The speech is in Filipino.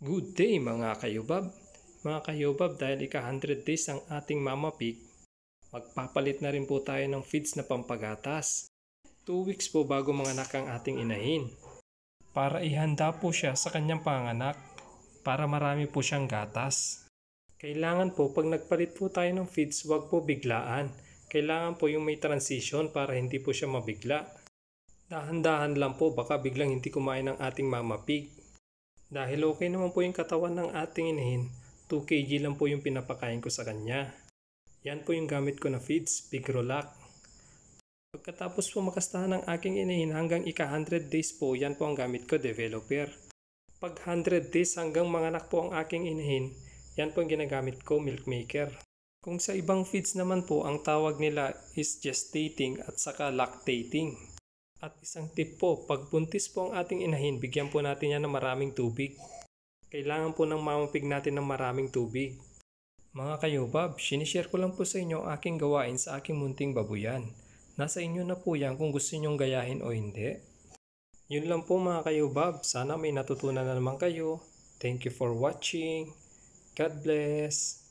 Good day mga kayubab! Mga kayubab, dahil ika-100 days ang ating Mama Pig, magpapalit na rin po tayo ng feeds na pampagatas. 2 weeks po bago manganak ang ating inahin. Para ihanda po siya sa kanyang panganak, para marami po siyang gatas. Kailangan po pag nagpalit po tayo ng feeds, wag po biglaan. Kailangan po yung may transition para hindi po siya mabigla. Dahan-dahan lang po, baka biglang hindi kumain ng ating Mama Pig. Dahil okay naman po yung katawan ng ating inahin, 2 kg lang po yung pinapakain ko sa kanya. Yan po yung gamit ko na feeds, Pigrolac. Pagkatapos po makastahan ng aking inahin hanggang ika-100 days po, yan po ang gamit ko, Developer. Pag 100 days hanggang manganak po ang aking inahin, yan po ang ginagamit ko, Milk Maker. Kung sa ibang feeds naman po, ang tawag nila is gestating at saka lactating. At isang tip po, pag buntis po ang ating inahin, bigyan po natin yan ng maraming tubig. Kailangan po ng Mama Pig natin ng maraming tubig. Mga kayubab, sinishare ko lang po sa inyo ang aking gawain sa aking munting babuyan. Nasa inyo na po yan kung gusto nyong gayahin o hindi. Yun lang po mga kayubab, sana may natutunan na naman kayo. Thank you for watching. God bless!